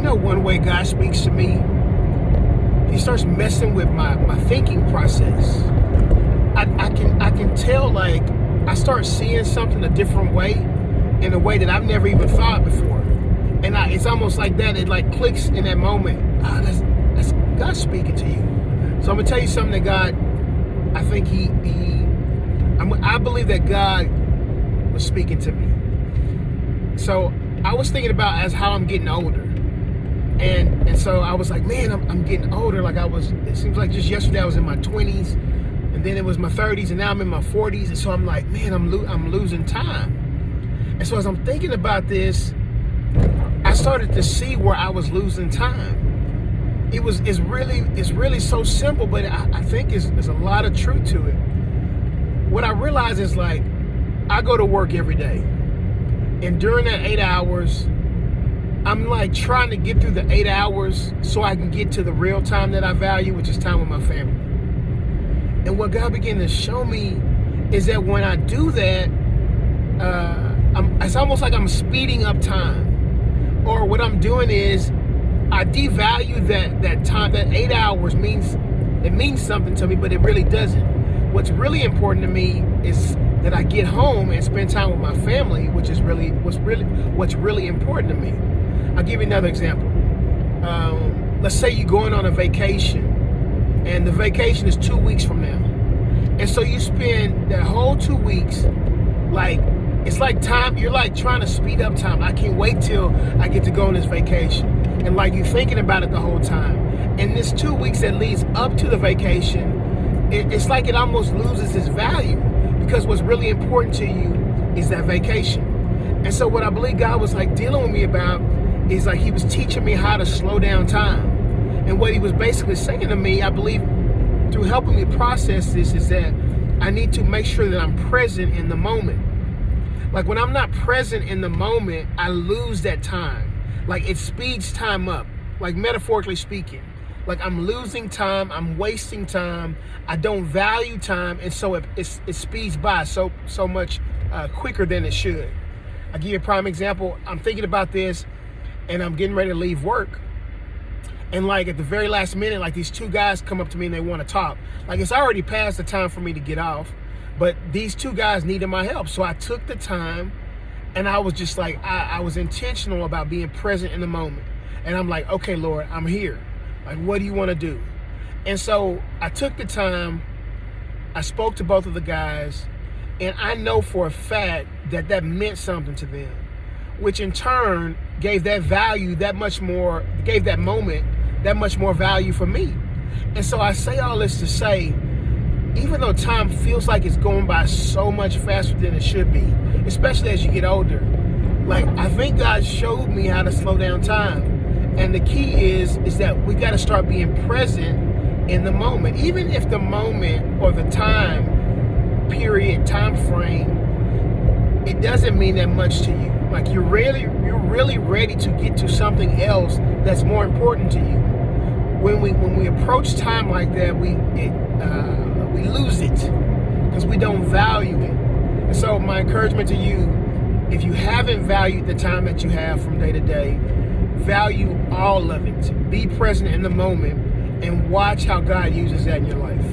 know, one way God speaks to me, he starts messing with my thinking process. I can tell, like, I start seeing something a different way, in a way that I've never even thought before. And it's almost like that. It like clicks in that moment. That's God speaking to you. So I'm gonna tell you something that God, I think I believe that God was speaking to me. So I was thinking about as how I'm getting older. And so I was like, man, I'm getting older. Like it seems like just yesterday I was in my 20s, and then it was my 30s, and now I'm in my 40s. And so I'm like, man, I'm losing time. And so as I'm thinking about this, I started to see where I was losing time. It's really so simple, but I think there's a lot of truth to it. What I realize is, like, I go to work every day, and during that 8 hours, I'm like trying to get through the 8 hours so I can get to the real time that I value, which is time with my family. And what God began to show me is that when I do that, it's almost like I'm speeding up time. Or what I'm doing is I devalue that time. That 8 hours means something to me, but it really doesn't. What's really important to me is that I get home and spend time with my family, which is what's really important to me. I'll give you another example. Let's say you're going on a vacation, and the vacation is 2 weeks from now. And so you spend that whole 2 weeks, like, it's like time, you're like trying to speed up time. I can't wait till I get to go on this vacation. And like you're thinking about it the whole time. And this 2 weeks that leads up to the vacation, it's like it almost loses its value, because what's really important to you is that vacation. And so what I believe God was like dealing with me about is, like, he was teaching me how to slow down time. And what he was basically saying to me, I believe, through helping me process this, is that I need to make sure that I'm present in the moment. Like, when I'm not present in the moment, I lose that time. Like, it speeds time up, like, metaphorically speaking. Like, I'm losing time, I'm wasting time, I don't value time, and so it speeds by so much quicker than it should. I'll give you a prime example. I'm thinking about this, and I'm getting ready to leave work. And, like, at the very last minute, like, these two guys come up to me and they want to talk. Like, it's already past the time for me to get off, but these two guys needed my help. So I took the time, and I was just like, I was intentional about being present in the moment. And I'm like, okay, Lord, I'm here. Like, what do you want to do? And so I took the time, I spoke to both of the guys, and I know for a fact that meant something to them, which in turn gave that value gave that moment that much more value for me. And so I say all this to say, even though time feels like it's going by so much faster than it should be, especially as you get older, like, I think God showed me how to slow down time. And the key is that we got to start being present in the moment. Even if the moment or the time frame, it doesn't mean that much to you. Like, you're really ready to get to something else that's more important to you. When we approach time like that, we lose it because we don't value it. And so my encouragement to you, if you haven't valued the time that you have from day to day, value all of it. Be present in the moment and watch how God uses that in your life.